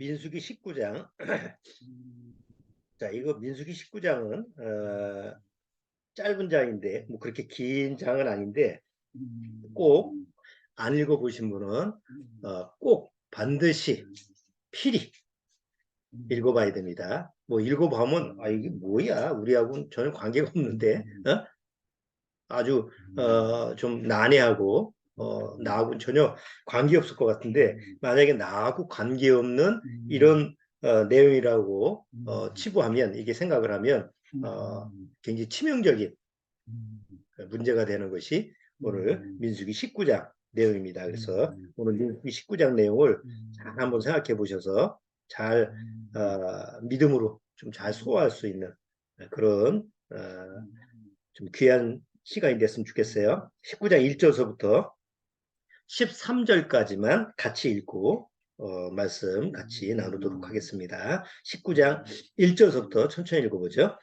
민수기 19장. 자, 이거 민수기 19장은 짧은 장인데 뭐 그렇게 긴 장은 아닌데 꼭 안 읽어보신 분은 꼭 반드시 필히 읽어봐야 됩니다. 뭐 읽어보면 이게 뭐야, 우리하고는 전혀 관계가 없는데 아주 좀 난해하고 나하고는 전혀 관계없을 것 같은데, 만약에 나하고 관계없는 이런 내용이라고 치부하면, 이게 생각을 하면 굉장히 치명적인 문제가 되는 것이 오늘 민수기 19장 내용입니다. 그래서 오늘 민수기 19장 내용을 잘 한번 생각해 보셔서 잘 믿음으로 좀 잘 소화할 수 있는 그런 좀 귀한 시간이 됐으면 좋겠어요. 19장 1절서부터 13절까지만 같이 읽고 말씀 같이 나누도록 하겠습니다. 19장 1절서부터 천천히 읽어보죠.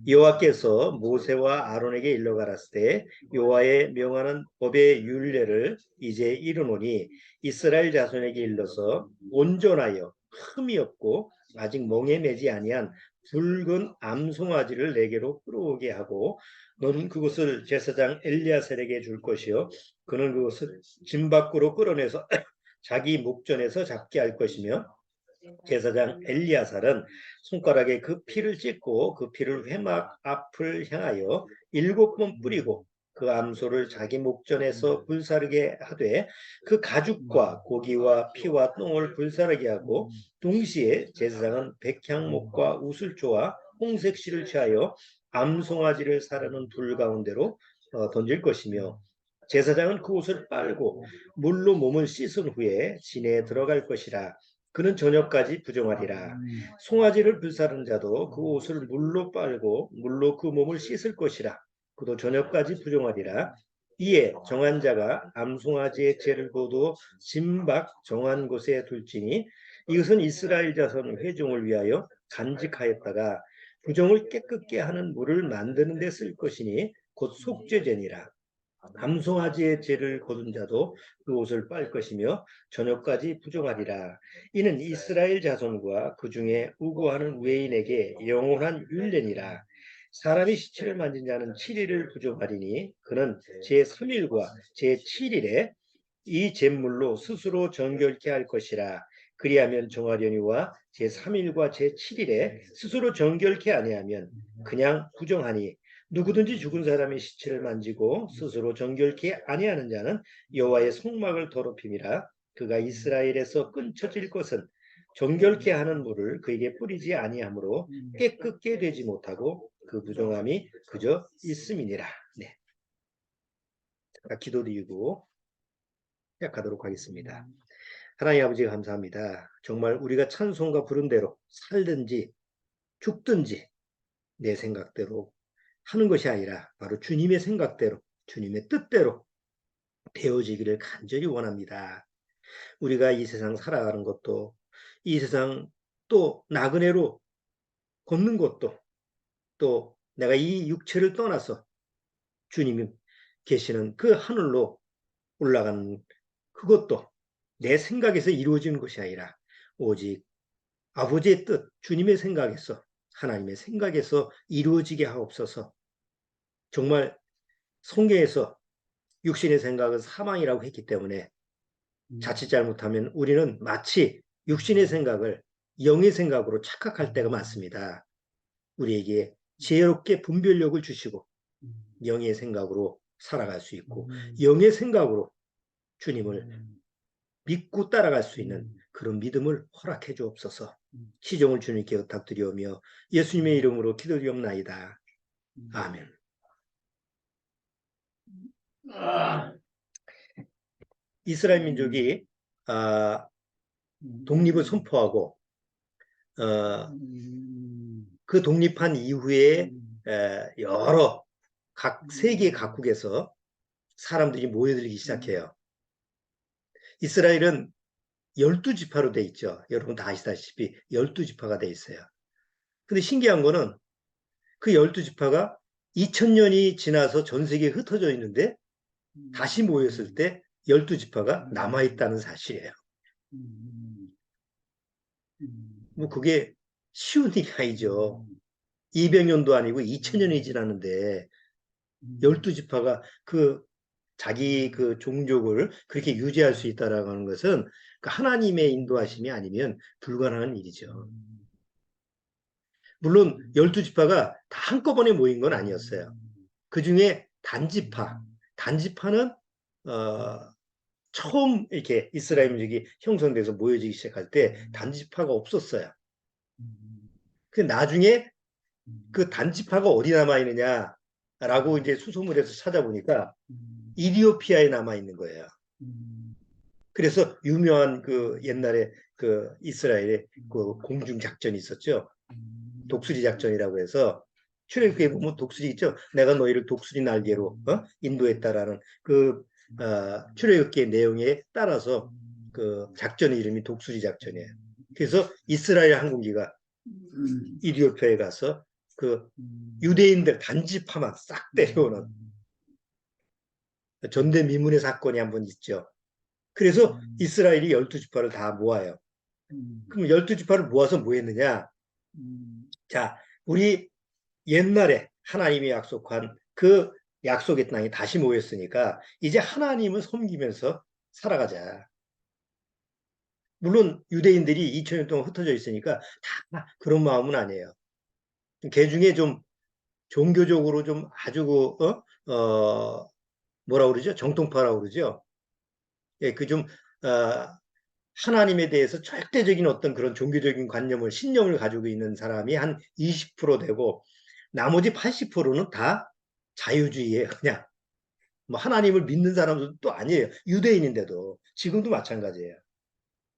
여호와께서 모세와 아론에게 일러 가라사대 여호와의 명하는 법의 율례를 이제 이르노니 이스라엘 자손에게 일러서 온전하여 흠이 없고 아직 멍에 매지 아니한 붉은 암송아지를 내게로 끌어오게 하고 너는 그것을 제사장 엘리야셀에게 줄 것이요 그는 그것을 진 밖으로 끌어내서 자기 목전에서 잡게 할 것이며 제사장 엘리야살은 손가락에 그 피를 찍고 그 피를 회막 앞을 향하여 7번 뿌리고 그 암소를 자기 목전에서 불사르게 하되 그 가죽과 고기와 피와 똥을 불사르게 하고 동시에 제사장은 백향목과 우슬초와 홍색실을 취하여 암송아지를 사르는 불 가운데로 던질 것이며 제사장은 그 옷을 빨고 물로 몸을 씻은 후에 진에 들어갈 것이라. 그는 저녁까지 부정하리라. 송아지를 불사른 자도 그 옷을 물로 빨고 물로 그 몸을 씻을 것이라. 그도 저녁까지 부정하리라. 이에 정한 자가 암송아지의 죄를 거두어 진박 정한 곳에 둘지니 이것은 이스라엘 자손 회중을 위하여 간직하였다가 부정을 깨끗게 하는 물을 만드는 데 쓸 것이니 곧 속죄제니라. 암송아지의 죄를 거둔 자도 그 옷을 빨 것이며 저녁까지 부정하리라. 이는 이스라엘 자손과 그 중에 우고하는 외인에게 영원한 율례니라. 사람이 시체를 만진 자는 7일을 부정하리니 그는 제3일과 제7일에 이 잿물로 스스로 정결케 할 것이라. 그리하면 정하려니와 제3일과 제7일에 스스로 정결케 아니하면 그냥 부정하니 누구든지 죽은 사람의 시체를 만지고 스스로 정결케 아니하는 자는 여호와의 성막을 더럽힘이라. 그가 이스라엘에서 끊쳐질 것은 정결케 하는 물을 그에게 뿌리지 아니하므로 깨끗게 되지 못하고 그 부정함이 그저 있음이니라. 네. 기도드리고 시작하도록 하겠습니다. 하나님 아버지 감사합니다. 정말 우리가 찬송과 부른 대로 살든지 죽든지 내 생각대로 하는 것이 아니라 바로 주님의 생각대로 주님의 뜻대로 되어지기를 간절히 원합니다. 우리가 이 세상 살아가는 것도 이 세상 또 나그네로 걷는 것도 또 내가 이 육체를 떠나서 주님이 계시는 그 하늘로 올라가는 그것도 내 생각에서 이루어지는 것이 아니라 오직 아버지의 뜻, 주님의 생각에서 하나님의 생각에서 이루어지게 하옵소서. 정말 성경에서 육신의 생각은 사망이라고 했기 때문에 자칫 잘못하면 우리는 마치 육신의 생각을 영의 생각으로 착각할 때가 많습니다. 우리에게 지혜롭게 분별력을 주시고 영의 생각으로 살아갈 수 있고 영의 생각으로 주님을 믿고 따라갈 수 있는 그런 믿음을 허락해 주옵소서. 시종을 주님께 부탁드리오며 예수님의 이름으로 기도드리옵나이다. 아멘. 이스라엘 민족이 독립을 선포하고 그 독립한 이후에 여러 세계 각국에서 사람들이 모여들기 시작해요. 이스라엘은 12지파로 돼 있죠. 여러분 다 아시다시피 12지파가 돼 있어요. 근데 신기한 거는 그 12지파가 2000년이 지나서 전 세계에 흩어져 있는데 다시 모였을 때 12지파가 남아있다는 사실이에요. 뭐 그게 쉬운 일이 아니죠. 200년도 아니고 2000년이 지났는데 12지파가 그 자기 그 종족을 그렇게 유지할 수 있다라고 하는 것은 그 하나님의 인도하심이 아니면 불가능한 일이죠. 물론 12지파가 다 한꺼번에 모인 건 아니었어요. 그 중에 단지파는 처음 이렇게 이스라엘 민족이 형성돼서 모여지기 시작할 때 단지파가 없었어요. 그 나중에 그 단지파가 어디 남아 있느냐라고 이제 수소문해서 찾아보니까 이디오피아에 남아 있는 거예요. 그래서 유명한 그 옛날에 그 이스라엘의 그 공중 작전이 있었죠. 독수리 작전이라고 해서 출애굽기에 보면 독수리 있죠. 내가 너희를 독수리 날개로 인도했다라는 그 출애굽기의 내용에 따라서 그 작전의 이름이 독수리 작전이에요. 그래서 이스라엘 항공기가 이디오피아에 가서 그 유대인들 단지파만 싹 때려오는 전대미문의 사건이 한번 있죠. 그래서 이스라엘이 12지파를 다 모아요. 그럼 12지파를 모아서 뭐 했느냐? 자, 우리 옛날에 하나님이 약속한 그 약속의 땅에 다시 모였으니까 이제 하나님을 섬기면서 살아가자. 물론 유대인들이 2000년 동안 흩어져 있으니까 다 그런 마음은 아니에요. 그 중에 좀 종교적으로 좀 아주 뭐라 그러죠? 정통파라고 그러죠. 예, 그 좀 하나님에 대해서 절대적인 어떤 그런 종교적인 관념을 신념을 가지고 있는 사람이 한 20% 되고 나머지 80%는 다 자유주의예요. 그냥 뭐 하나님을 믿는 사람들도 아니에요. 유대인인데도 지금도 마찬가지예요.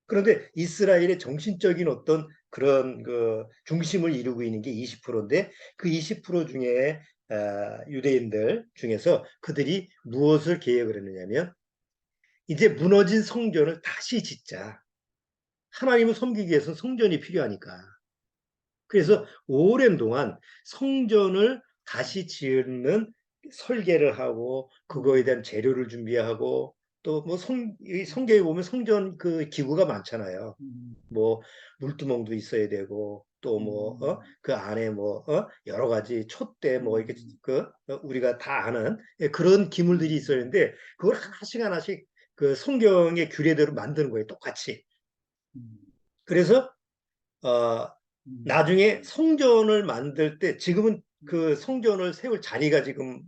그런데 이스라엘의 정신적인 어떤 그런 그 중심을 이루고 있는 게 20%인데 그 20% 중에 유대인들 중에서 그들이 무엇을 계획을 했느냐면 이제 무너진 성전을 다시 짓자. 하나님을 섬기기 위해서 성전이 필요하니까. 그래서 오랜 동안 성전을 다시 지는 설계를 하고 그거에 대한 재료를 준비하고 또 뭐 성경에 보면 성전 그 기구가 많잖아요. 뭐 물두멍도 있어야 되고 또 뭐 그 안에 뭐 여러 가지 촛대 뭐 이렇게 그 우리가 다 아는 그런 기물들이 있었는데 그걸 하나씩 하나씩 그 성경의 규례대로 만드는 거예요. 똑같이. 그래서 어 나중에 성전을 만들 때 지금은 그 성전을 세울 자리가 지금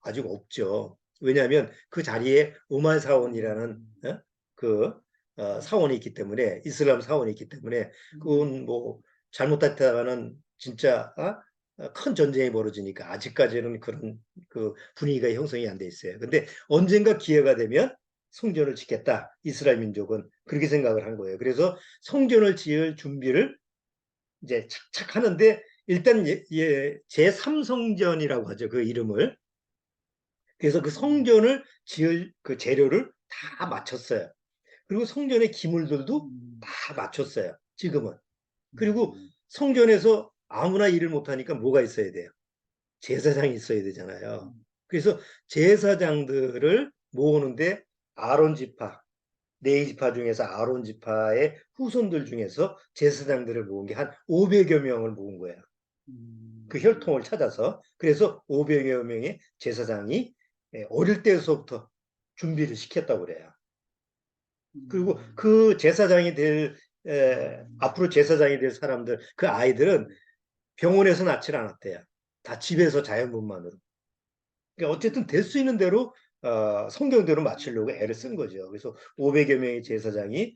아직 없죠. 왜냐하면 그 자리에 우말 사원이라는 그 사원이 있기 때문에 이슬람 사원이 있기 때문에 그건 뭐 잘못했다가는 진짜 큰 전쟁이 벌어지니까 아직까지는 그런 그 분위기가 형성이 안 돼 있어요. 근데 언젠가 기회가 되면 성전을 짓겠다. 이스라엘 민족은 그렇게 생각을 한 거예요. 그래서 성전을 지을 준비를 이제 착착 하는데 일단 제3성전이라고 하죠. 그 이름을. 그래서 그 성전을 지을 그 재료를 다 맞췄어요. 그리고 성전의 기물들도 다 맞췄어요. 지금은. 그리고 성전에서 아무나 일을 못하니까 뭐가 있어야 돼요? 제사장이 있어야 되잖아요. 그래서 제사장들을 모으는데 아론 지파, 네 지파 중에서 아론 지파의 후손들 중에서 제사장들을 모은 게 한 500여 명을 모은 거예요. 그 혈통을 찾아서. 그래서 500여 명의 제사장이 어릴 때서부터 준비를 시켰다고 그래요. 그리고 그 제사장이 앞으로 제사장이 될 사람들, 그 아이들은 병원에서 낳질 않았대요. 다 집에서 자연분만으로. 그러니까 어쨌든 될 수 있는 대로 성경대로 맞추려고 애를 쓴 거죠. 그래서 500여 명의 제사장이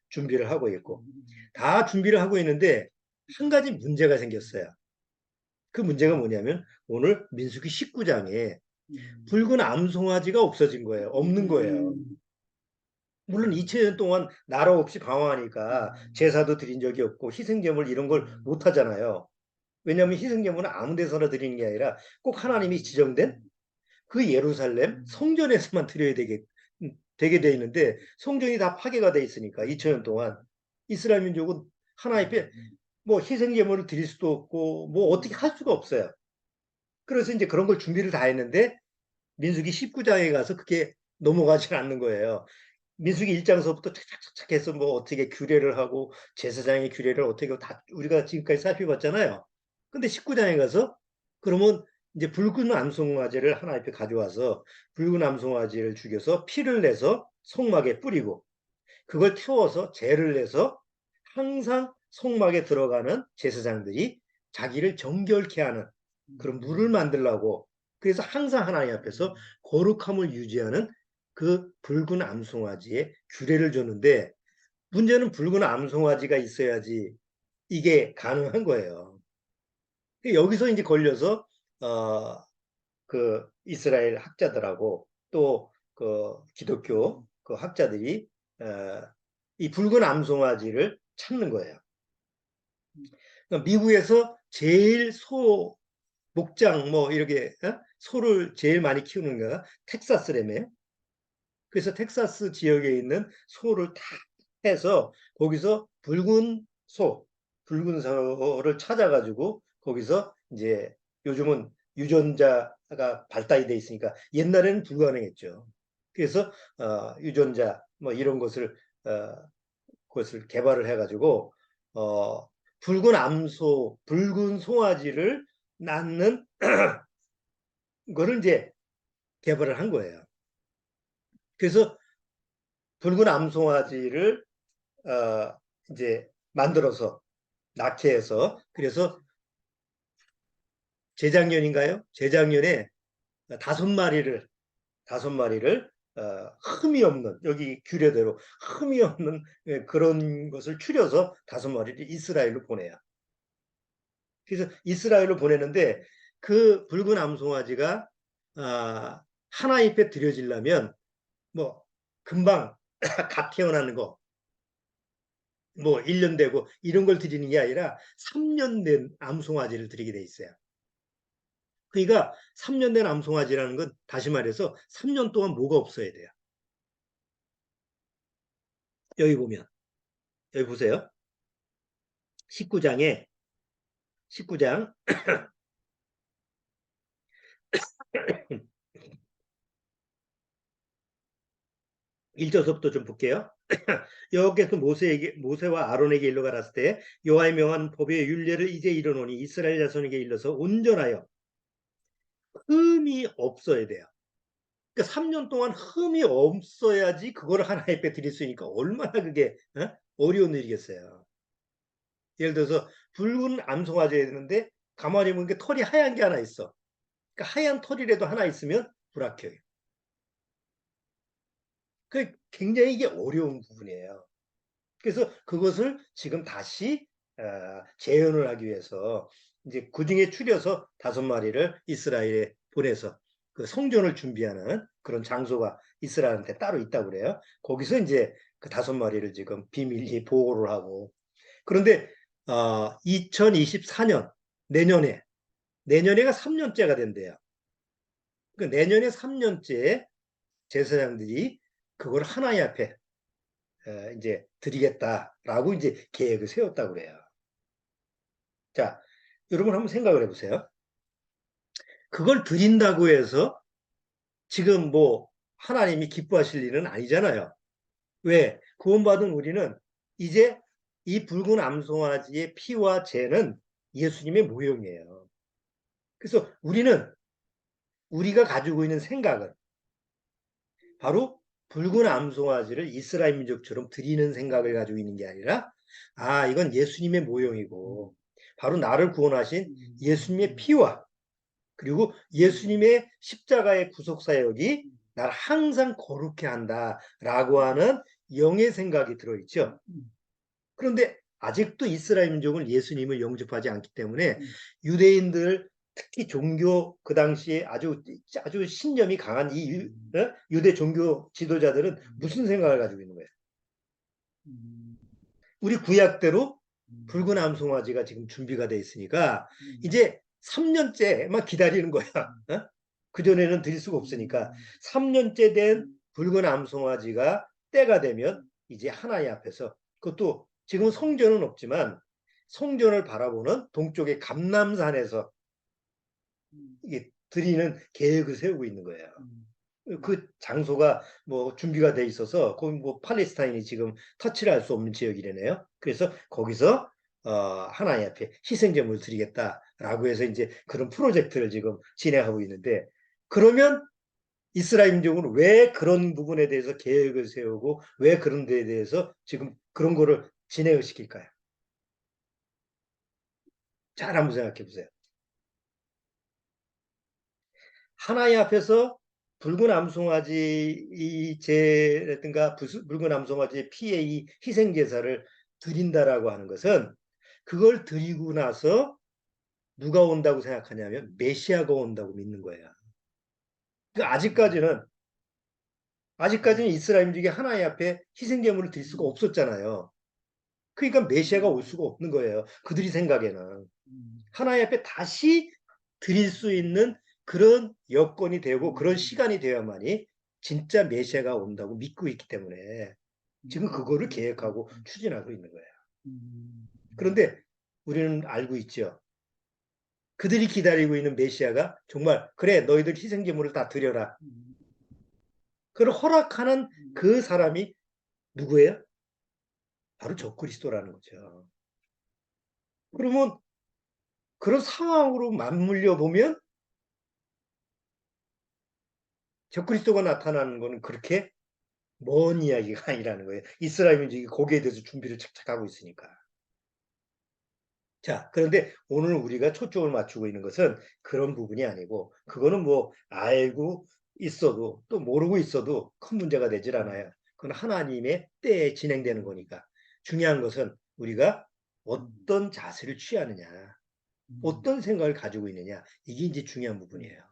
준비를 하고 있고 다 준비를 하고 있는데 한 가지 문제가 생겼어요. 그 문제가 뭐냐면 오늘 민수기 19장에 붉은 암송아지가 없어진 거예요. 없는 거예요. 물론 2000년 동안 나라 없이 방황하니까 제사도 드린 적이 없고 희생제물 이런 걸 못 하잖아요. 왜냐하면 희생제물은 아무 데서나 드리는 게 아니라 꼭 하나님이 지정된 그 예루살렘 성전에서만 드려야 되게 돼 있는데 성전이 다 파괴가 돼 있으니까 2000년 동안 이스라엘 민족은 하나님 앞에 뭐 희생제물을 드릴 수도 없고 뭐 어떻게 할 수가 없어요. 그래서 이제 그런 걸 준비를 다 했는데 민수기 19장에 가서 그게 넘어가질 않는 거예요. 민수기 1장서부터 착착착착 해서 뭐 어떻게 규례를 하고 제사장의 규례를 어떻게 하고 다 우리가 지금까지 살펴봤잖아요. 근데 19장에 가서 그러면 이제 붉은 암송아지를 하나 앞에 가져와서 붉은 암송아지를 죽여서 피를 내서 성막에 뿌리고 그걸 태워서 재를 내서 항상 성막에 들어가는 제사장들이 자기를 정결케 하는 그런 물을 만들라고 그래서 항상 하나님 앞에서 거룩함을 유지하는 그 붉은 암송아지의 규례를 줬는데 문제는 붉은 암송아지가 있어야지 이게 가능한 거예요. 여기서 이제 걸려서 그 이스라엘 학자들하고 또 그 기독교 그 학자들이 이 붉은 암송아지를 찾는 거예요. 그러니까 미국에서 제일 소 목장 뭐 이렇게 소를 제일 많이 키우는 거가 텍사스라며요. 그래서 텍사스 지역에 있는 소를 다 해서 거기서 붉은 소를 찾아가지고 거기서 이제 요즘은 유전자가 발달이 돼 있으니까 옛날에는 불가능했죠. 그래서 유전자 뭐 이런 것을 그것을 개발을 해가지고 붉은 암소, 붉은 송아지를 낳는 거를 이제 개발을 한 거예요. 그래서 붉은 암송아지를 이제 만들어서 낳게 해서 그래서 재작년인가요? 재작년에 다섯 마리를 흠이 없는 여기 규례대로 흠이 없는 그런 것을 추려서 다섯 마리를 이스라엘로 보내요. 그래서 이스라엘로 보내는데 그 붉은 암송아지가 하나 잎에 들여지려면 뭐 금방 갓 태어나는 거 뭐 1년 되고 이런 걸 드리는 게 아니라 3년 된 암송아지를 드리게 돼 있어요. 그러니까 3년 된 암송아지라는 건 다시 말해서 3년 동안 뭐가 없어야 돼요. 여기 보면 여기 보세요. 19장 1절서부터 좀 볼게요. 여호와께서 모세와 아론에게 일러 가라사대 때 여호와의 명한 법의 율례를 이제 이르노니 이스라엘 자손에게 일러서 온전하여 흠이 없어야 돼요. 그러니까 3년 동안 흠이 없어야지 그걸 하나의 배 드릴 수 있으니까 얼마나 그게 어려운 일이겠어요. 예를 들어서 붉은 암송아지가 있는데 가만히 보니까 털이 하얀 게 하나 있어. 그러니까 하얀 털이라도 하나 있으면 불합격해요. 그 굉장히 이게 어려운 부분이에요. 그래서 그것을 지금 다시 재현을 하기 위해서 이제 그 중에 추려서 다섯 마리를 이스라엘에 보내서 그 성전을 준비하는 그런 장소가 이스라엘한테 따로 있다고 그래요. 거기서 이제 그 다섯 마리를 지금 비밀리 보호를 하고 그런데 2024년 내년에가 3년째가 된대요. 그 내년에 3년째 제사장들이 그걸 하나님 앞에 이제 드리겠다라고 이제 계획을 세웠다고 그래요. 자, 여러분 한번 생각을 해보세요. 그걸 드린다고 해서 지금 뭐 하나님이 기뻐하실 일은 아니잖아요. 왜? 구원받은 우리는 이제 이 붉은 암송아지의 피와 죄는 예수님의 모형이에요. 그래서 우리가 가지고 있는 생각은 바로 붉은 암송아지를 이스라엘 민족처럼 드리는 생각을 가지고 있는 게 아니라 이건 예수님의 모형이고 바로 나를 구원하신 예수님의 피와 그리고 예수님의 십자가의 구속사역이 나를 항상 거룩해 한다라고 하는 영의 생각이 들어있죠. 그런데 아직도 이스라엘 민족은 예수님을 영접하지 않기 때문에 유대인들 특히 종교 그 당시에 아주 신념이 강한 이 유대 종교 지도자들은 무슨 생각을 가지고 있는 거예요? 우리 구약대로 붉은 암송아지가 지금 준비가 돼 있으니까 이제 3년째만 기다리는 거야. 그전에는 드릴 수가 없으니까 3년째 된 붉은 암송아지가 때가 되면 이제 하나님 앞에서 그것도 지금 성전은 없지만 성전을 바라보는 동쪽의 감람산에서 이게 드리는 계획을 세우고 있는 거예요. 그 장소가 뭐 준비가 돼 있어서 거기 뭐 팔레스타인이 지금 터치를 할 수 없는 지역이래네요. 그래서 거기서 하나님 앞에 희생제물을 드리겠다라고 해서 이제 그런 프로젝트를 지금 진행하고 있는데, 그러면 이스라엘 민족은 왜 그런 부분에 대해서 계획을 세우고 왜 그런 데에 대해서 지금 그런 거를 진행을 시킬까요? 잘 한번 생각해 보세요. 하나님 앞에서 붉은 암송아지 이 제라든가 붉은 암송아지의 피의 이 희생 제사를 드린다라고 하는 것은, 그걸 드리고 나서 누가 온다고 생각하냐면 메시아가 온다고 믿는 거예요. 그러니까 아직까지는 이스라엘 민족이 하나님 앞에 희생 제물을 드릴 수가 없었잖아요. 그러니까 메시아가 올 수가 없는 거예요. 그들이 생각에는 하나님 앞에 다시 드릴 수 있는 그런 여건이 되고 그런 시간이 되어야만이 진짜 메시아가 온다고 믿고 있기 때문에 지금 그거를 계획하고 추진하고 있는 거예요. 그런데 우리는 알고 있죠. 그들이 기다리고 있는 메시아가 정말 그래 너희들 희생제물을 다 드려라, 그걸 허락하는 그 사람이 누구예요? 바로 적그리스도라는 거죠. 그러면 그런 상황으로 맞물려 보면 적그리스도가 나타나는 것은 그렇게 먼 이야기가 아니라는 거예요. 이스라엘 민족이 거기에 대해서 준비를 착착 하고 있으니까. 자, 그런데 오늘 우리가 초점을 맞추고 있는 것은 그런 부분이 아니고, 그거는 뭐 알고 있어도 또 모르고 있어도 큰 문제가 되질 않아요. 그건 하나님의 때에 진행되는 거니까. 중요한 것은 우리가 어떤 자세를 취하느냐, 어떤 생각을 가지고 있느냐, 이게 이제 중요한 부분이에요.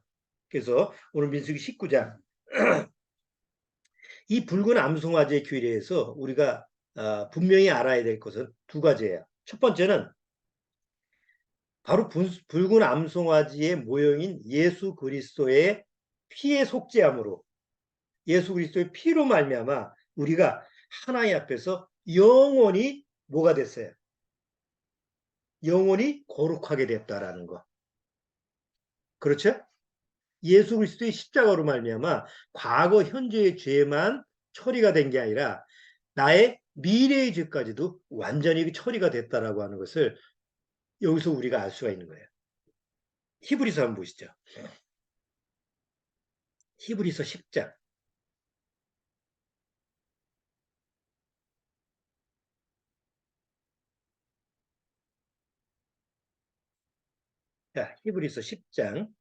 그래서 오늘 민수기 19장 이 붉은 암송아지의 규례에서 우리가 분명히 알아야 될 것은 두 가지예요. 첫 번째는 바로 붉은 암송아지의 모형인 예수 그리스도의 피에 속죄함으로, 예수 그리스도의 피로 말미암아 우리가 하나님 앞에서 영원히 뭐가 됐어요? 영원히 거룩하게 됐다라는 거. 그렇죠? 예수 그리스도의 십자가로 말미암아 과거 현재의 죄만 처리가 된 게 아니라 나의 미래의 죄까지도 완전히 처리가 됐다라고 하는 것을 여기서 우리가 알 수가 있는 거예요. 히브리서 한번 보시죠. 히브리서 10장. 자, 히브리서 10장.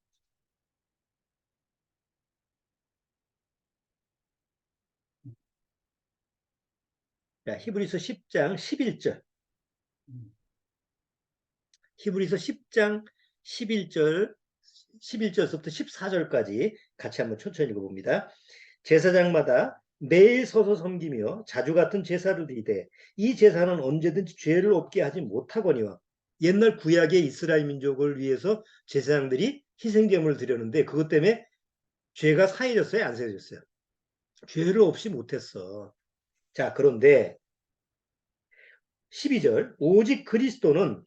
자, 히브리서 10장 11절. 히브리서 10장 11절, 11절부터 14절까지 같이 한번 천천히 읽어봅니다. 제사장마다 매일 서서 섬기며 자주 같은 제사를 드리되 이 제사는 언제든지 죄를 없게 하지 못하거니와, 옛날 구약의 이스라엘 민족을 위해서 제사장들이 희생제물을 드렸는데 그것 때문에 죄가 사해졌어요, 안 사해졌어요? 죄를 없이 못했어. 자, 그런데 12절, 오직 그리스도는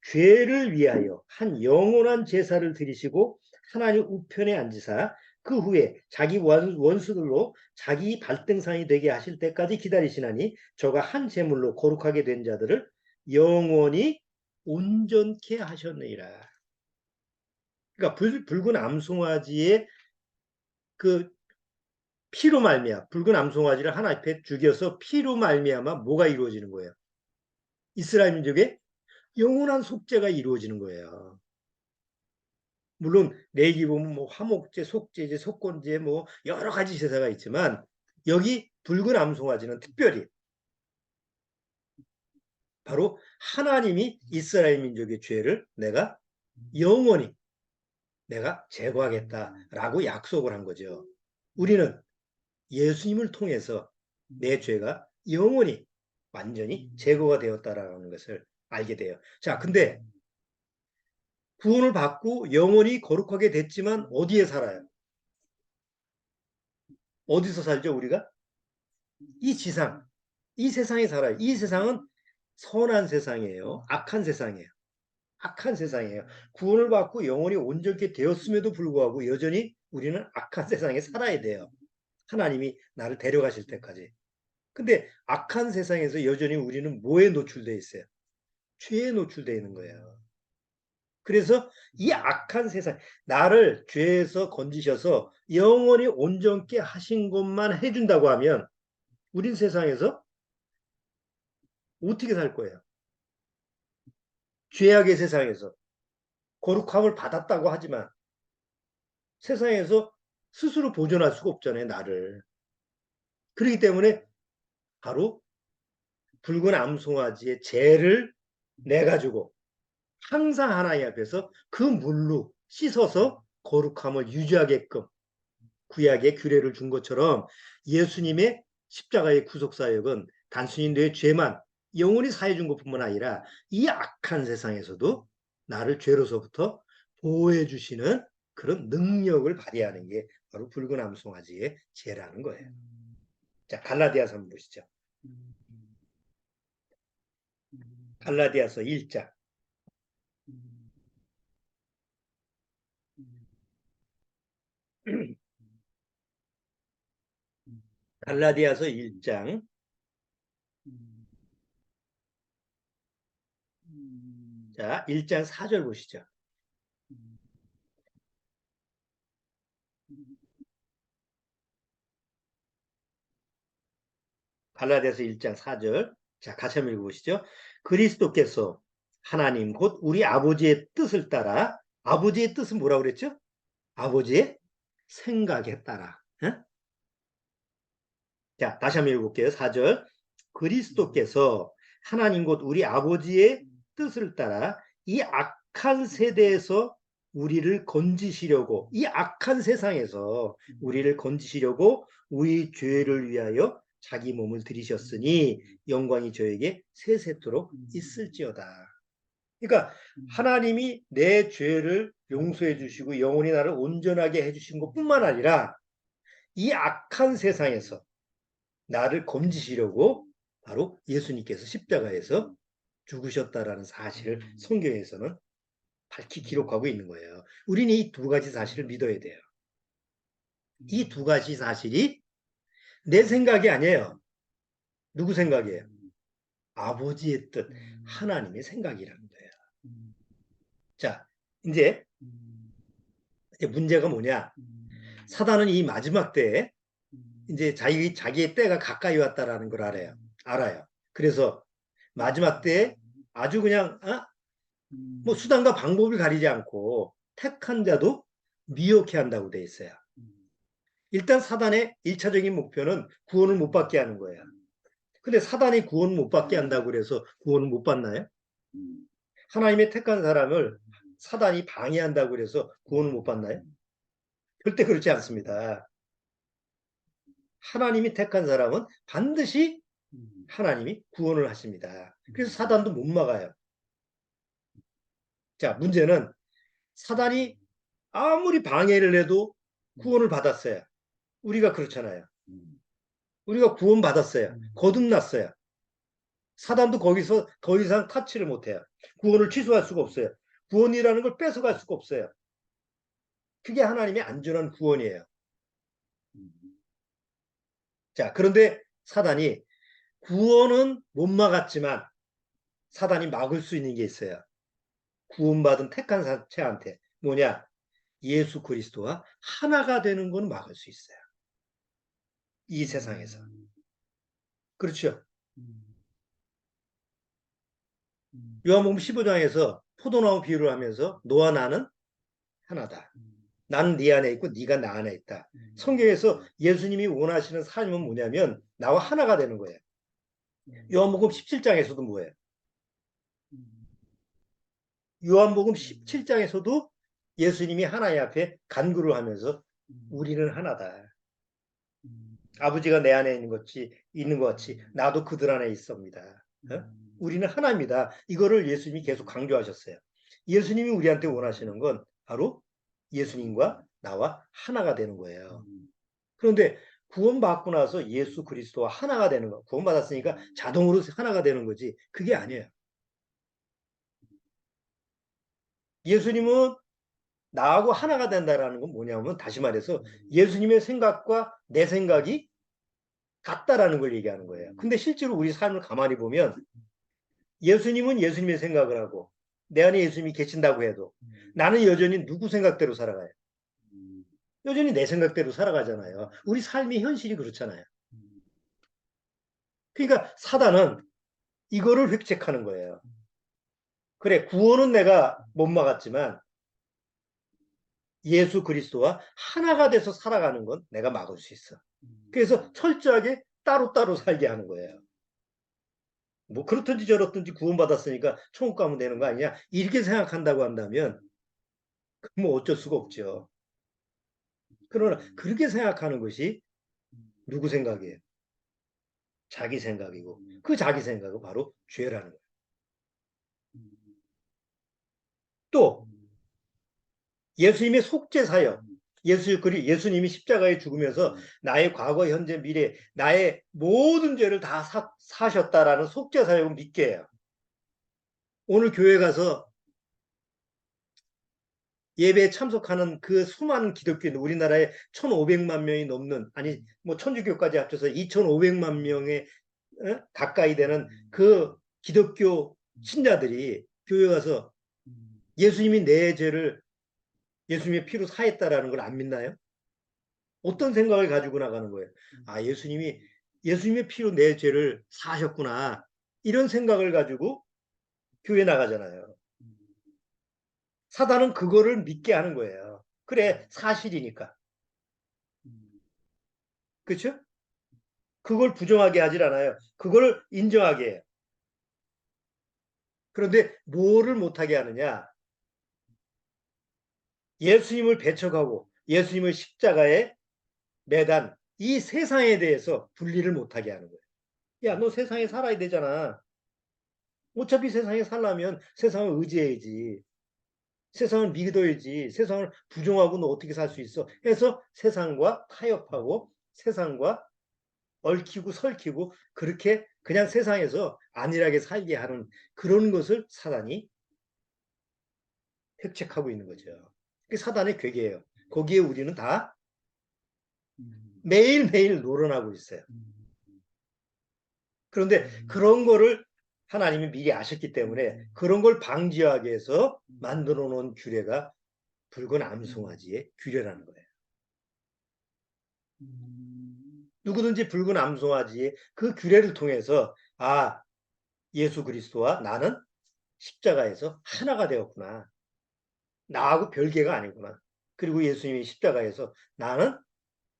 죄를 위하여 한 영원한 제사를 드리시고 하나님 우편에 앉으사 그 후에 자기 원수들로 자기 발등상이 되게 하실 때까지 기다리시나니 저가 한 제물로 거룩하게 된 자들을 영원히 온전케 하셨느니라. 그러니까 붉은 암송아지의 그 피로 말미암아, 붉은 암송아지를 하나 앞에 죽여서 피로 말미암아 뭐가 이루어지는 거예요? 이스라엘 민족의 영원한 속죄가 이루어지는 거예요. 물론 내기 보면 뭐 화목제, 속죄제, 속건제 뭐 여러 가지 제사가 있지만 여기 붉은 암송아지는 특별히 바로 하나님이 이스라엘 민족의 죄를 내가 영원히 내가 제거하겠다라고 약속을 한 거죠. 우리는 예수님을 통해서 내 죄가 영원히 완전히 제거가 되었다라는 것을 알게 돼요. 자, 근데 구원을 받고 영원히 거룩하게 됐지만 어디에 살아요? 어디서 살죠, 우리가? 이 지상, 이 세상에 살아요. 이 세상은 선한 세상이에요. 악한 세상이에요. 악한 세상이에요. 구원을 받고 영원히 온전케 되었음에도 불구하고 여전히 우리는 악한 세상에 살아야 돼요. 하나님이 나를 데려가실 때까지. 근데 악한 세상에서 여전히 우리는 뭐에 노출되어 있어요? 죄에 노출되어 있는 거예요. 그래서 이 악한 세상, 나를 죄에서 건지셔서 영원히 온전케 하신 것만 해준다고 하면 우린 세상에서 어떻게 살 거예요? 죄악의 세상에서 거룩함을 받았다고 하지만 세상에서 스스로 보존할 수가 없잖아요, 나를. 그렇기 때문에 바로 붉은 암송아지의 죄를 내가지고 항상 하나님 앞에서 그 물로 씻어서 거룩함을 유지하게끔 구약의 규례를 준 것처럼 예수님의 십자가의 구속사역은 단순히 내 죄만 영원히 사해 준 것뿐만 아니라 이 악한 세상에서도 나를 죄로서부터 보호해 주시는 그런 능력을 발휘하는 게 바로 붉은 암송아지의 죄라는 거예요. 자, 갈라디아서 한번 보시죠. 갈라디아서 1장. 갈라디아서 1장. 자, 1장 4절 보시죠. 갈라디아서 1장 4절. 자, 같이 한번 읽어보시죠. 그리스도께서 하나님 곧 우리 아버지의 뜻을 따라, 아버지의 뜻은 뭐라고 그랬죠? 아버지의 생각에 따라. 어? 자, 다시 한번 읽어볼게요. 4절. 그리스도께서 하나님 곧 우리 아버지의 뜻을 따라 이 악한 세대에서 우리를 건지시려고, 이 악한 세상에서 우리를 건지시려고 우리 죄를 위하여 자기 몸을 들이셨으니 영광이 저에게 세세토록 있을지어다. 그러니까 하나님이 내 죄를 용서해 주시고 영원히 나를 온전하게 해주신 것뿐만 아니라 이 악한 세상에서 나를 건지시려고 바로 예수님께서 십자가에서 죽으셨다라는 사실을 성경에서는 밝히 기록하고 있는 거예요. 우리는 이 두 가지 사실을 믿어야 돼요. 이 두 가지 사실이 내 생각이 아니에요. 누구 생각이에요? 아버지의 뜻, 하나님의 생각이라는 거예요. 자, 이제 문제가 뭐냐? 사단은 이 마지막 때에 이제 자기의 때가 가까이 왔다라는 걸 알아요. 그래서 마지막 때에 아주 그냥 뭐 수단과 방법을 가리지 않고 택한 자도 미혹해 한다고 돼 있어요. 일단 사단의 1차적인 목표는 구원을 못 받게 하는 거예요. 근데 사단이 구원 못 받게 한다고 그래서 구원을 못 받나요? 하나님의 택한 사람을 사단이 방해한다고 그래서 구원을 못 받나요? 절대 그렇지 않습니다. 하나님이 택한 사람은 반드시 하나님이 구원을 하십니다. 그래서 사단도 못 막아요. 자, 문제는 사단이 아무리 방해를 해도 구원을 받았어요. 우리가 그렇잖아요. 우리가 구원 받았어요. 거듭났어요. 사단도 거기서 더 이상 타치를 못해요. 구원을 취소할 수가 없어요. 구원이라는 걸 뺏어갈 수가 없어요. 그게 하나님의 안전한 구원이에요. 자, 그런데 사단이 구원은 못 막았지만 사단이 막을 수 있는 게 있어요. 구원받은 택한 자체한테 뭐냐? 예수 그리스도와 하나가 되는 건 막을 수 있어요. 이 세상에서. 그렇죠? 요한복음 15장에서 포도나무 비유를 하면서 너와 나는 하나다. 나는 네 안에 있고 네가 나 안에 있다. 성경에서 예수님이 원하시는 삶은 뭐냐면 나와 하나가 되는 거예요. 요한복음 17장에서도 뭐예요? 요한복음 17장에서도 예수님이 하나님 앞에 간구를 하면서 우리는 하나다. 아버지가 내 안에 있는 것 같이 나도 그들 안에 있습니다. 우리는 하나입니다. 이거를 예수님이 계속 강조하셨어요. 예수님이 우리한테 원하시는 건 바로 예수님과 나와 하나가 되는 거예요. 그런데 구원받고 나서 예수 그리스도와 하나가 되는 거, 구원받았으니까 자동으로 하나가 되는 거지. 그게 아니에요. 예수님은 나하고 하나가 된다라는 건 뭐냐면 다시 말해서 예수님의 생각과 내 생각이 같다라는 걸 얘기하는 거예요. 근데 실제로 우리 삶을 가만히 보면 예수님은 예수님의 생각을 하고 내 안에 예수님이 계신다고 해도 나는 여전히 누구 생각대로 살아가요. 여전히 내 생각대로 살아가잖아요. 우리 삶의 현실이 그렇잖아요. 그러니까 사단은 이거를 획책하는 거예요. 그래, 구원은 내가 못 막았지만 예수 그리스도와 하나가 돼서 살아가는 건 내가 막을 수 있어. 그래서 철저하게 따로따로 살게 하는 거예요. 뭐 그렇든지 저렇든지 구원받았으니까 천국 가면 되는 거 아니냐? 이렇게 생각한다고 한다면 뭐 어쩔 수가 없죠. 그러나 그렇게 생각하는 것이 누구 생각이에요? 자기 생각이고 그 자기 생각은 바로 죄라는 거예요. 또 예수님의 속죄 사역, 예수님이 십자가에 죽으면서 나의 과거, 현재, 미래, 나의 모든 죄를 다 사셨다라는 속죄 사역을 믿게 해요. 오늘 교회 가서 예배에 참석하는 그 수많은 기독교인, 우리나라에 1,500만 명이 넘는, 아니 뭐 천주교까지 합쳐서 2,500만 명에 가까이 되는 그 기독교 신자들이 교회 가서 예수님이 내 죄를 예수님의 피로 사했다라는 걸 안 믿나요? 어떤 생각을 가지고 나가는 거예요? 아, 예수님의 피로 내 죄를 사하셨구나. 이런 생각을 가지고 교회 나가잖아요. 사단은 그거를 믿게 하는 거예요. 그래, 사실이니까. 그렇죠? 그걸 부정하게 하질 않아요. 그걸 인정하게 해요. 그런데 뭐를 못하게 하느냐? 예수님을 배척하고 예수님을 십자가에 매단 이 세상에 대해서 분리를 못하게 하는 거예요. 야, 너 세상에 살아야 되잖아. 어차피 세상에 살려면 세상을 의지해야지. 세상을 믿어야지. 세상을 부정하고 너 어떻게 살 수 있어? 해서 세상과 타협하고 세상과 얽히고 설키고 그렇게 그냥 세상에서 안일하게 살게 하는 그런 것을 사단이 획책하고 있는 거죠. 그게 사단의 괴계예요. 거기에 우리는 다 매일매일 노론하고 있어요. 그런데 그런 거를 하나님이 미리 아셨기 때문에 그런 걸 방지하기 위해서 만들어 놓은 규례가 붉은 암송아지의 규례라는 거예요. 누구든지 붉은 암송아지의 그 규례를 통해서 아, 예수 그리스도와 나는 십자가에서 하나가 되었구나. 나하고 별개가 아니구나. 그리고 예수님이 십자가에서 나는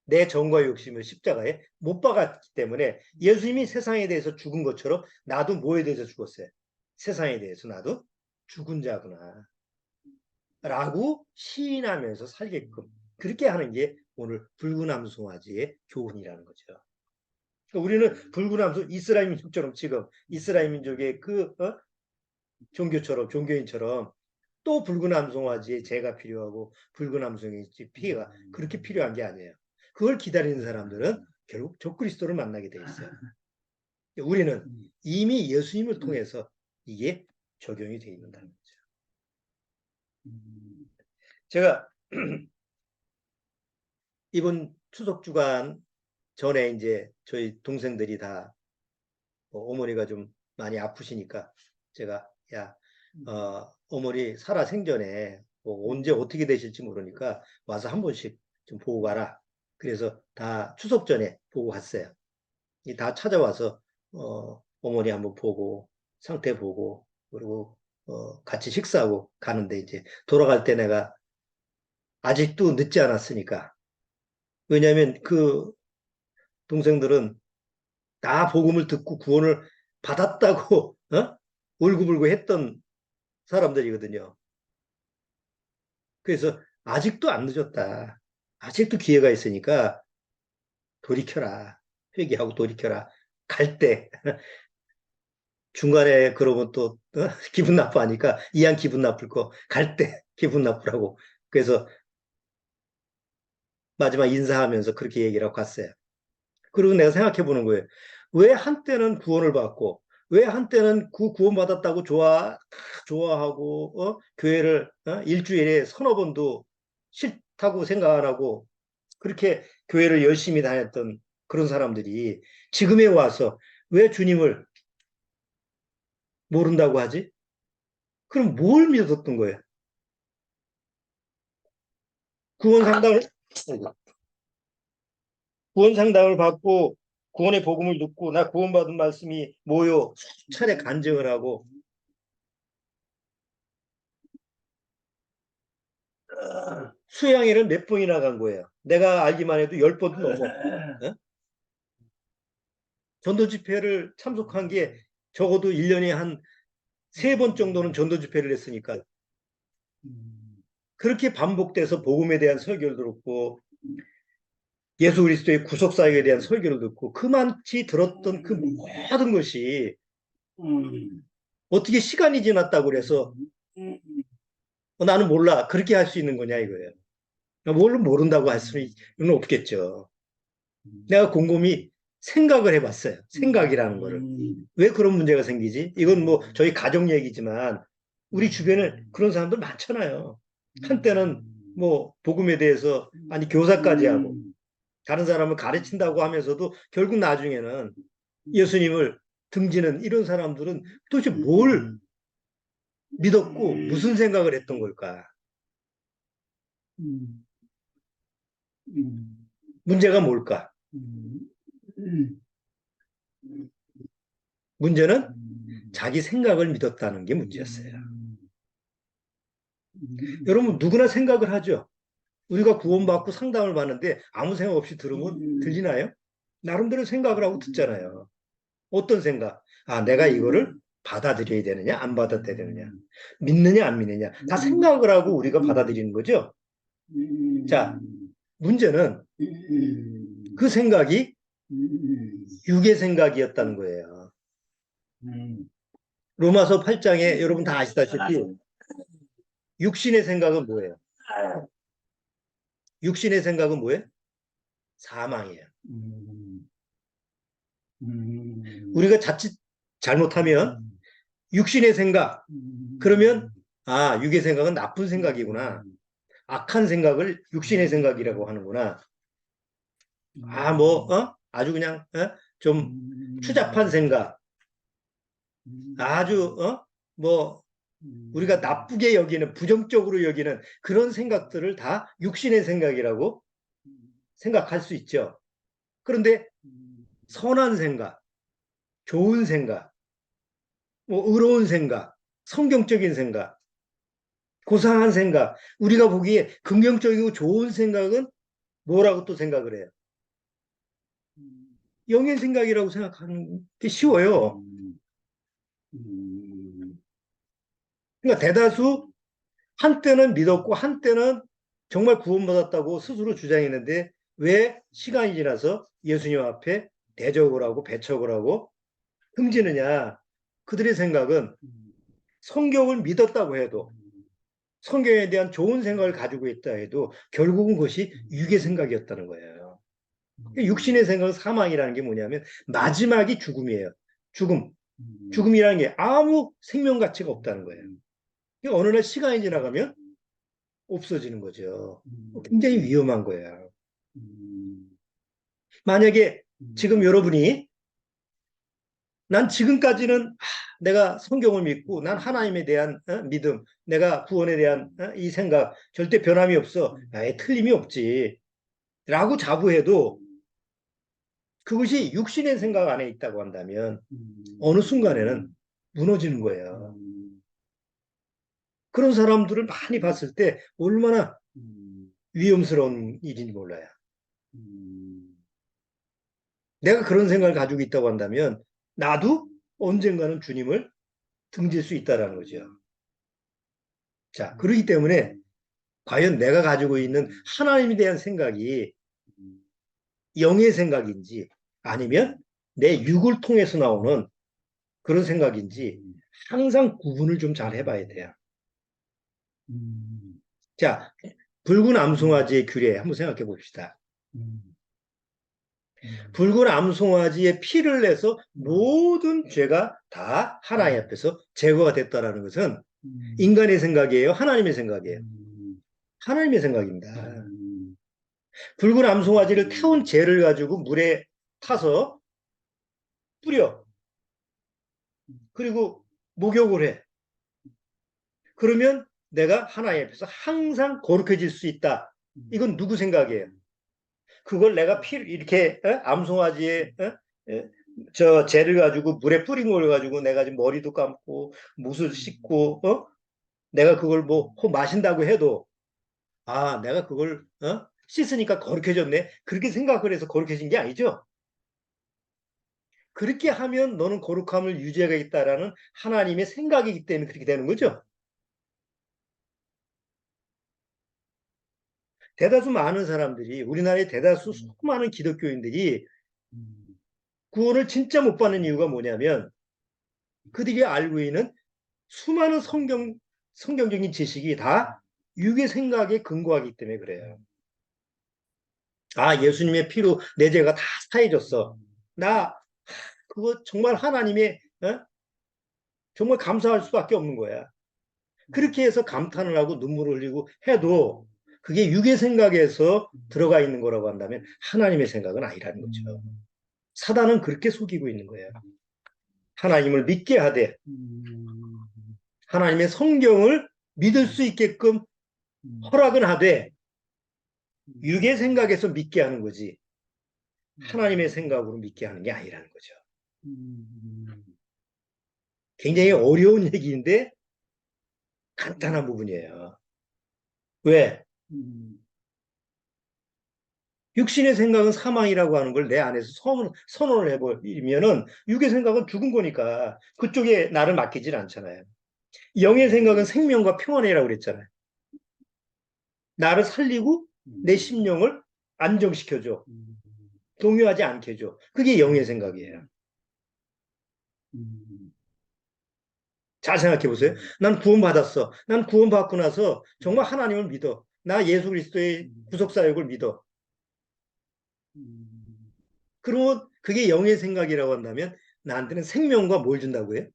내 정과 욕심을 십자가에 못 박았기 때문에 예수님이 세상에 대해서 죽은 것처럼 나도 뭐에 대해서 죽었어요? 세상에 대해서 나도 죽은 자구나. 라고 시인하면서 살게끔 그렇게 하는 게 오늘 붉은 암송아지의 교훈이라는 거죠. 그러니까 우리는 붉은 암송 이스라엘 민족처럼 지금 이스라엘 민족의 그 종교처럼 종교인처럼 또 붉은 암송아지의 재가 필요하고 붉은 암송의 피해가 그렇게 필요한 게 아니에요. 그걸 기다리는 사람들은 결국 적그리스도를 만나게 돼 있어요. 우리는 이미 예수님을 통해서 이게 적용이 돼 있는다는 거죠. 제가 이번 추석 주간 전에 이제 저희 동생들이 다 어머니가 좀 많이 아프시니까 제가 야 어머니 살아 생전에 언제 어떻게 되실지 모르니까 와서 한 번씩 좀 보고 가라. 그래서 다 추석 전에 보고 갔어요. 다 찾아와서 어머니 한번 보고 상태 보고 그리고 같이 식사하고 가는데 이제 돌아갈 때 내가 아직도 늦지 않았으니까 왜냐하면 그 동생들은 다 복음을 듣고 구원을 받았다고 울고불고 했던 사람들이거든요. 그래서 아직도 안 늦었다. 아직도 기회가 있으니까 돌이켜라. 회개하고 돌이켜라. 갈 때 중간에 그러면 또 기분 나빠하니까 이왕 기분 나쁠 거 갈 때 기분 나쁘라고. 그래서 마지막 인사하면서 그렇게 얘기를 하고 갔어요. 그리고 내가 생각해 보는 거예요. 왜 한때는 구원을 받고 왜 한때는 구원받았다고 좋아하고 교회를 일주일에 서너 번도 싫다고 생각 안 하고 그렇게 교회를 열심히 다녔던 그런 사람들이 지금에 와서 왜 주님을 모른다고 하지? 그럼 뭘 믿었던 거예요? 구원 상담을 구원 상담을 받고 구원의 복음을 듣고 나 구원받은 말씀이 뭐요? 수차례 간증을 하고 수양회를 몇 번이나 간 거예요. 내가 알기만 해도 10번도 넘어. 어? 전도 집회를 참석한 게 적어도 1년에 한 3번 정도는 전도 집회를 했으니까 그렇게 반복돼서 복음에 대한 설교를 들었고 예수 그리스도의 구속사역에 대한 설교를 듣고 그만치 들었던 그 모든 것이 어떻게 시간이 지났다고 그래서 나는 몰라 그렇게 할 수 있는 거냐 이거예요. 뭘 모른다고 할 수는 없겠죠. 내가 곰곰이 생각을 해봤어요. 생각이라는 거를. 왜 그런 문제가 생기지? 이건 뭐 저희 가족 얘기지만 우리 주변에 그런 사람들 많잖아요. 한때는 뭐 복음에 대해서 아니 교사까지 하고 다른 사람을 가르친다고 하면서도 결국 나중에는 예수님을 등지는 이런 사람들은 도대체 뭘 믿었고 무슨 생각을 했던 걸까? 문제가 뭘까? 문제는 자기 생각을 믿었다는 게 문제였어요. 여러분 누구나 생각을 하죠. 우리가 구원받고 상담을 받는데 아무 생각 없이 들으면 들리나요? 나름대로 생각을 하고 듣잖아요. 어떤 생각? 아, 내가 이거를 받아들여야 되느냐, 안 받아들여야 되느냐, 믿느냐, 안 믿느냐. 다 생각을 하고 우리가 받아들이는 거죠. 자, 문제는 그 생각이 육의 생각이었다는 거예요. 로마서 8장에 여러분 다 아시다시피 육신의 생각은 뭐예요? 육신의 생각은 뭐예요? 사망이에요. 우리가 자칫 잘못하면 육신의 생각, 그러면 아, 육의 생각은 나쁜 생각이구나. 악한 생각을 육신의 생각이라고 하는구나. 아, 뭐, 아주 그냥, 좀 추잡한 생각. 아주, 뭐, 우리가 나쁘게 여기는, 부정적으로 여기는 그런 생각들을 다 육신의 생각이라고 생각할 수 있죠. 그런데 선한 생각, 좋은 생각, 뭐, 의로운 생각, 성경적인 생각, 고상한 생각, 우리가 보기에 긍정적이고 좋은 생각은 뭐라고 또 생각을 해요? 영의 생각이라고 생각하는 게 쉬워요. 그러니까 대다수 한때는 믿었고 한때는 정말 구원받았다고 스스로 주장했는데 왜 시간이 지나서 예수님 앞에 대적을 하고 배척을 하고 흠지느냐. 그들의 생각은 성경을 믿었다고 해도 성경에 대한 좋은 생각을 가지고 있다 해도 결국은 그것이 육의 생각이었다는 거예요. 육신의 생각은 사망이라는 게 뭐냐면 마지막이 죽음이에요. 죽음. 죽음이라는 게 아무 생명 가치가 없다는 거예요. 어느 날 시간이 지나가면 없어지는 거죠. 굉장히 위험한 거예요. 만약에 지금 여러분이 난 지금까지는 내가 성경을 믿고 난 하나님에 대한 믿음, 내가 구원에 대한 이 생각 절대 변함이 없어. 틀림이 없지. 라고 자부해도 그것이 육신의 생각 안에 있다고 한다면 어느 순간에는 무너지는 거예요. 그런 사람들을 많이 봤을 때 얼마나 위험스러운 일인지 몰라요. 내가 그런 생각을 가지고 있다고 한다면 나도 언젠가는 주님을 등질 수 있다는 거죠. 자, 그렇기 때문에 과연 내가 가지고 있는 하나님에 대한 생각이 영의 생각인지 아니면 내 육을 통해서 나오는 그런 생각인지 항상 구분을 좀 잘 해봐야 돼요. 자, 붉은 암송아지의 규례 한번 생각해 봅시다. 붉은 암송아지의 피를 내서 모든 죄가 다 하나님 앞에서 제거가 됐다라는 것은 인간의 생각이에요? 하나님의 생각이에요? 하나님의 생각입니다. 붉은 암송아지를 태운 재를 가지고 물에 타서 뿌려. 그리고 목욕을 해. 그러면 내가 하나님 앞에서 항상 거룩해질 수 있다. 이건 누구 생각이에요? 그걸 내가 이렇게 암송아지에 저 재를 가지고 물에 뿌린 걸 가지고 내가 지금 머리도 감고 못을 씻고 내가 그걸 뭐 마신다고 해도 내가 그걸 씻으니까 거룩해졌네. 그렇게 생각을 해서 거룩해진 게 아니죠. 그렇게 하면 너는 거룩함을 유지하겠다라는 하나님의 생각이기 때문에 그렇게 되는 거죠. 대다수 많은 사람들이 우리나라의 대다수 수많은 기독교인들이 구원을 진짜 못 받는 이유가 뭐냐면 그들이 알고 있는 수많은 성경적인 지식이 다 육의 생각에 근거하기 때문에 그래요. 예수님의 피로 내 죄가 다 사해졌어. 나 그거 정말 하나님의 정말 감사할 수밖에 없는 거야. 그렇게 해서 감탄을 하고 눈물을 흘리고 해도 그게 육의 생각에서 들어가 있는 거라고 한다면 하나님의 생각은 아니라는 거죠. 사단은 그렇게 속이고 있는 거예요. 하나님을 믿게 하되 하나님의 성경을 믿을 수 있게끔 허락은 하되 육의 생각에서 믿게 하는 거지 하나님의 생각으로 믿게 하는 게 아니라는 거죠. 굉장히 어려운 얘기인데 간단한 부분이에요. 왜? 육신의 생각은 사망이라고 하는 걸 내 안에서 선언을 해버리면은 육의 생각은 죽은 거니까 그쪽에 나를 맡기질 않잖아요. 영의 생각은 생명과 평안이라고 그랬잖아요. 나를 살리고 내 심령을 안정시켜줘. 동요하지 않게 해줘. 그게 영의 생각이에요. 잘 생각해 보세요. 난 구원받았어. 난 구원받고 나서 정말 하나님을 믿어. 나 예수 그리스도의 구속사역을 믿어. 그러면 그게 영의 생각이라고 한다면 나한테는 생명과 뭘 준다고요?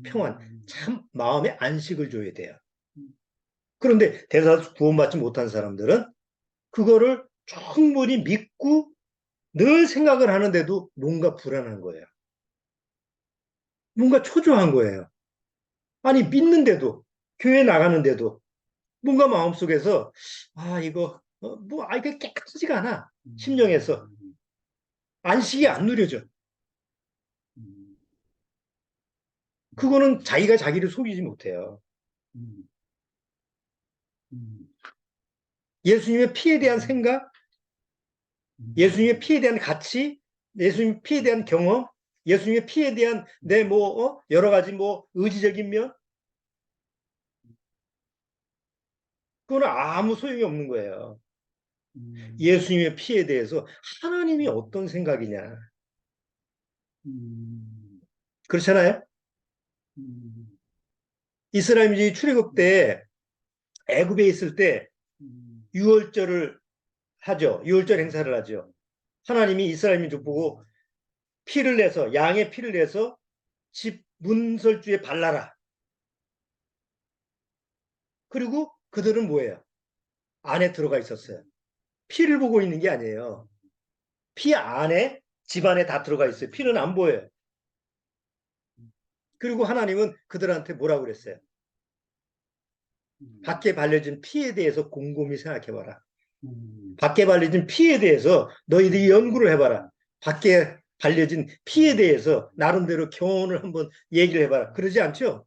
평안. 참 마음의 안식을 줘야 돼요. 그런데 대다수 구원받지 못한 사람들은 그거를 충분히 믿고 늘 생각을 하는데도 뭔가 불안한 거예요. 뭔가 초조한 거예요. 아니 믿는데도 교회 나가는데도 뭔가 마음속에서 이거 이게 깨끗하지가 않아. 심령에서 안식이 안 누려져. 그거는 자기가 자기를 속이지 못해요. 예수님의 피에 대한 생각, 예수님의 피에 대한 가치, 예수님의 피에 대한 경험, 예수님의 피에 대한 내 여러 가지 의지적인 면, 그거는 아무 소용이 없는 거예요. 예수님의 피에 대해서 하나님이 어떤 생각이냐. 그렇잖아요? 이스라엘이 출애굽 때 애굽에 있을 때 유월절을 하죠. 유월절 행사를 하죠. 하나님이 이스라엘 민족 보고 피를 내서 양의 피를 내서 집 문설주에 발라라. 그리고 그들은 뭐예요? 안에 들어가 있었어요. 피를 보고 있는 게 아니에요. 피 안에 집 안에 다 들어가 있어요. 피는 안 보여요. 그리고 하나님은 그들한테 뭐라고 그랬어요? 밖에 발려진 피에 대해서 곰곰이 생각해봐라. 밖에 발려진 피에 대해서 너희들이 연구를 해봐라. 밖에 발려진 피에 대해서 나름대로 교훈을 한번 얘기를 해봐라. 그러지 않죠?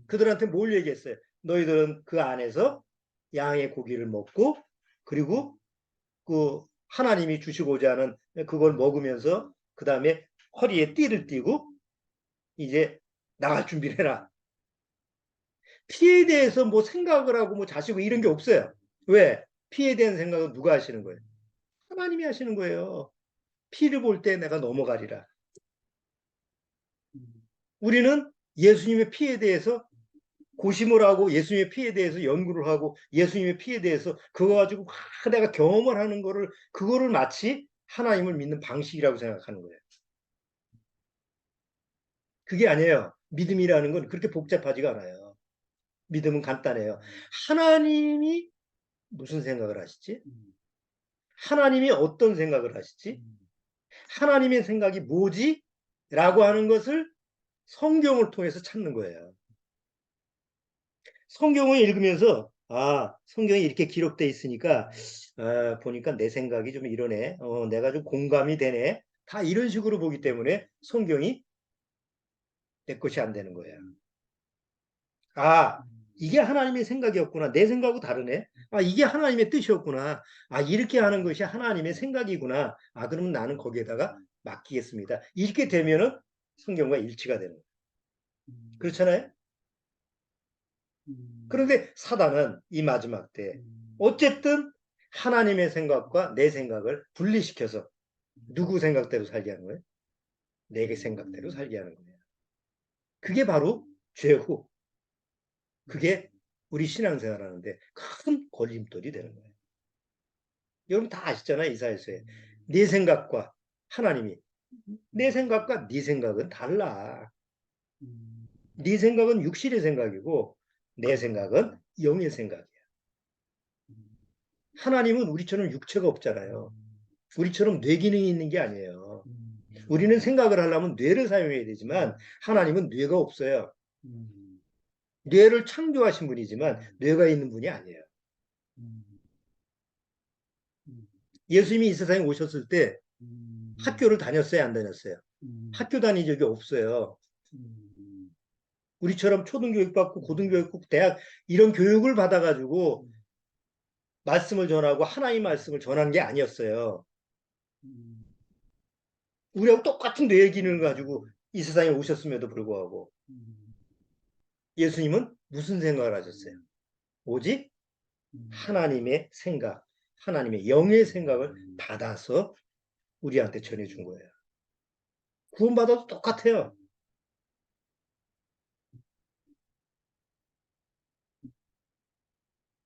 그들한테 뭘 얘기했어요? 너희들은 그 안에서 양의 고기를 먹고 그리고 그 하나님이 주시고자 하는 그걸 먹으면서 그 다음에 허리에 띠를 띠고 이제 나갈 준비를 해라. 피에 대해서 생각을 하고 자시고 이런 게 없어요. 왜? 피에 대한 생각은 누가 하시는 거예요? 하나님이 하시는 거예요. 피를 볼 때 내가 넘어가리라. 우리는 예수님의 피에 대해서 고심을 하고 예수님의 피에 대해서 연구를 하고 예수님의 피에 대해서 그거 가지고 내가 경험을 하는 거를 그거를 마치 하나님을 믿는 방식이라고 생각하는 거예요. 그게 아니에요. 믿음이라는 건 그렇게 복잡하지가 않아요. 믿음은 간단해요. 하나님이 무슨 생각을 하시지? 하나님이 어떤 생각을 하시지? 하나님의 생각이 뭐지? 라고 하는 것을 성경을 통해서 찾는 거예요. 성경을 읽으면서 성경이 이렇게 기록돼 있으니까 보니까 내 생각이 좀 이러네. 내가 좀 공감이 되네. 다 이런 식으로 보기 때문에 성경이 내 것이 안 되는 거예요. 이게 하나님의 생각이었구나. 내 생각하고 다르네. 이게 하나님의 뜻이었구나. 이렇게 하는 것이 하나님의 생각이구나. 그러면 나는 거기에다가 맡기겠습니다. 이렇게 되면은 성경과 일치가 되는 거예요. 그렇잖아요? 그런데 사단은 이 마지막 때 어쨌든 하나님의 생각과 내 생각을 분리시켜서 누구 생각대로 살게 하는 거예요? 내 생각대로 살게 하는 거예요. 그게 바로 죄고 그게 우리 신앙생활 하는데 큰 걸림돌이 되는 거예요. 여러분 다 아시잖아요. 이사야서에. 네 생각과 하나님이 내 생각과 네 생각은 달라. 네 생각은 육신의 생각이고 내 생각은 영의 생각이야. 하나님은 우리처럼 육체가 없잖아요. 우리처럼 뇌 기능이 있는 게 아니에요. 우리는 생각을 하려면 뇌를 사용해야 되지만 하나님은 뇌가 없어요. 뇌를 창조하신 분이지만 뇌가 있는 분이 아니에요. 예수님이 이 세상에 오셨을 때 학교를 다녔어요, 안 다녔어요? 학교 다닌 적이 없어요. 우리처럼 초등교육 받고 고등교육 받고 대학 이런 교육을 받아가지고 말씀을 전하고 하나님 말씀을 전한 게 아니었어요. 우리하고 똑같은 뇌의 기능을 가지고 이 세상에 오셨음에도 불구하고 예수님은 무슨 생각을 하셨어요? 오직 하나님의 생각, 하나님의 영의 생각을 받아서 우리한테 전해준 거예요. 구원받아도 똑같아요.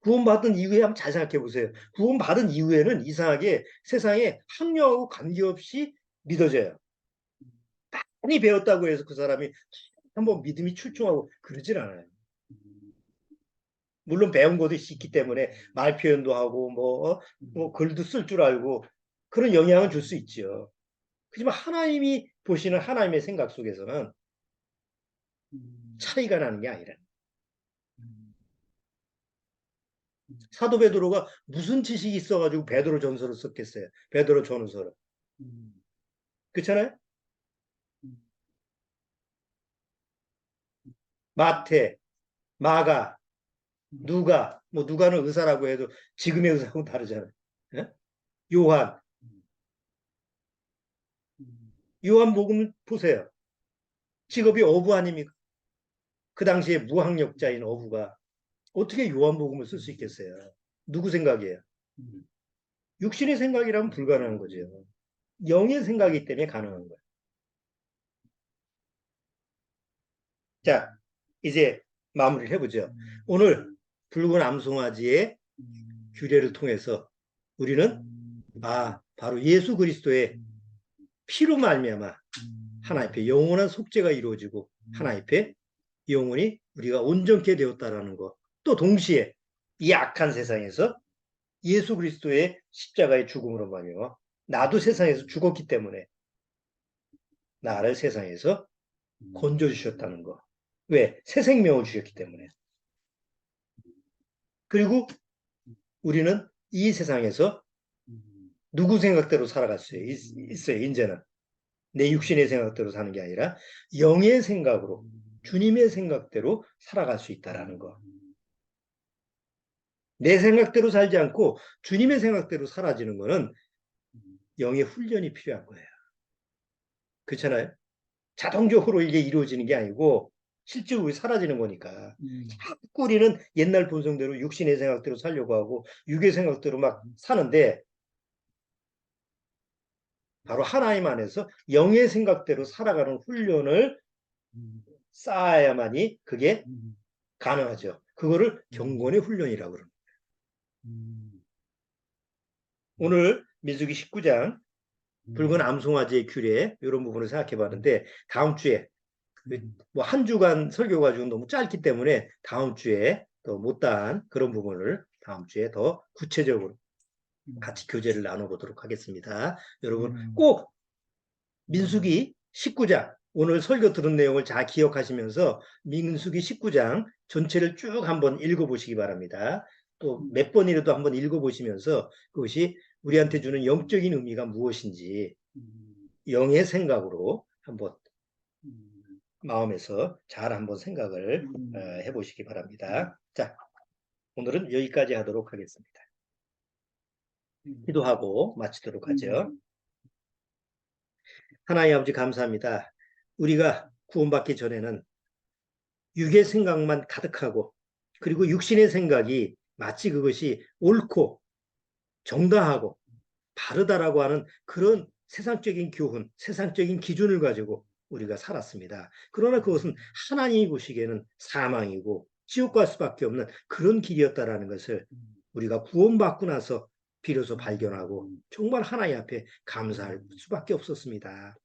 구원받은 이후에 한번 잘 생각해 보세요. 구원받은 이후에는 이상하게 세상에 학력하고 관계없이 믿어져요. 많이 배웠다고 해서 그 사람이 한번 믿음이 출중하고 그러질 않아요. 물론 배운 것도 있기 때문에 말 표현도 하고 뭐 글도 쓸 줄 알고 그런 영향을 줄 수 있죠. 하지만 하나님이 보시는 하나님의 생각 속에서는 차이가 나는 게 아니라 사도 베드로가 무슨 지식이 있어가지고 베드로 전서를 썼겠어요. 베드로 전서를. 그렇잖아요? 마태, 마가, 누가, 뭐 누가는 의사라고 해도 지금의 의사하고 다르잖아요. 예? 요한, 요한복음 보세요. 직업이 어부 아닙니까? 그 당시에 무학력자인 어부가 어떻게 요한복음을 쓸 수 있겠어요? 누구 생각이에요? 육신의 생각이라면 불가능한 거죠. 영의 생각이기 때문에 가능한 거예요. 자, 이제 마무리를 해보죠. 오늘 붉은 암송아지의 규례를 통해서 우리는 바로 예수 그리스도의 피로 말미암아 하나님의 영원한 속죄가 이루어지고 하나님의 영혼이 우리가 온전케 되었다라는 것. 또 동시에 이 악한 세상에서 예수 그리스도의 십자가의 죽음으로 말미암아 나도 세상에서 죽었기 때문에 나를 세상에서 건져주셨다는 것. 왜? 새 생명을 주셨기 때문에. 그리고 우리는 이 세상에서 누구 생각대로 살아갈 수 있어요, 이제는. 내 육신의 생각대로 사는 게 아니라 영의 생각으로, 주님의 생각대로 살아갈 수 있다라는 거. 내 생각대로 살지 않고 주님의 생각대로 사라지는 거는 영의 훈련이 필요한 거예요. 그렇잖아요? 자동적으로 이게 이루어지는 게 아니고 실제로 사라지는 거니까. 자꾸 우리는 옛날 본성대로 육신의 생각대로 살려고 하고 육의 생각대로 막 사는데 바로 하나님 안에서 영의 생각대로 살아가는 훈련을 쌓아야만이 그게 가능하죠. 그거를 경건의 훈련이라고 그럽니다. 오늘 민수기 19장 붉은 암송아지의 규례 이런 부분을 생각해 봤는데 다음 주에 뭐 한 주간 설교 가지고 너무 짧기 때문에 다음 주에 더 못다한 그런 부분을 다음 주에 더 구체적으로 같이 교제를 나눠보도록 하겠습니다. 여러분 꼭 민수기 19장 오늘 설교 들은 내용을 잘 기억하시면서 민수기 19장 전체를 쭉 한번 읽어보시기 바랍니다. 또 몇 번이라도 한번 읽어보시면서 그것이 우리한테 주는 영적인 의미가 무엇인지 영의 생각으로 한번 마음에서 잘 한번 생각을 해보시기 바랍니다. 자, 오늘은 여기까지 하도록 하겠습니다. 기도하고 마치도록 하죠. 하나님 아버지 감사합니다. 우리가 구원받기 전에는 육의 생각만 가득하고 그리고 육신의 생각이 마치 그것이 옳고 정당하고 바르다라고 하는 그런 세상적인 교훈, 세상적인 기준을 가지고 우리가 살았습니다. 그러나 그것은 하나님이 보시기에는 사망이고 지옥 갈 수밖에 없는 그런 길이었다라는 것을 우리가 구원받고 나서 비로소 발견하고 정말 하나님 앞에 감사할 수밖에 없었습니다.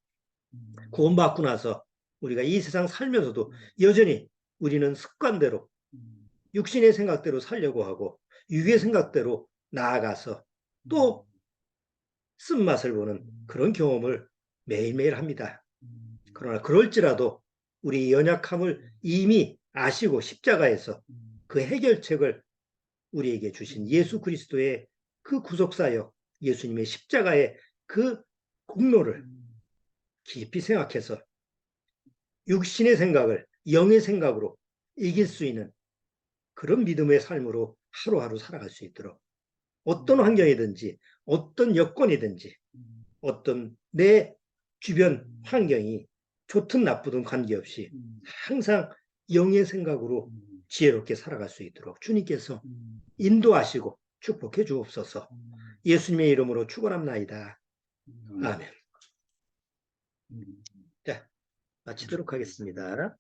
구원받고 나서 우리가 이 세상 살면서도 여전히 우리는 습관대로 육신의 생각대로 살려고 하고 육의 생각대로 나아가서 또 쓴맛을 보는 그런 경험을 매일매일 합니다. 그러나 그럴지라도 우리 연약함을 이미 아시고 십자가에서 그 해결책을 우리에게 주신 예수 그리스도의 그 구속사역, 예수님의 십자가의 그 공로를 깊이 생각해서 육신의 생각을 영의 생각으로 이길 수 있는 그런 믿음의 삶으로 하루하루 살아갈 수 있도록 어떤 환경이든지 어떤 여건이든지 어떤 내 주변 환경이 좋든 나쁘든 관계없이 항상 영의 생각으로 지혜롭게 살아갈 수 있도록 주님께서 인도하시고 축복해 주옵소서. 예수님의 이름으로 축원합나이다. 아멘. 자, 마치도록 하겠습니다.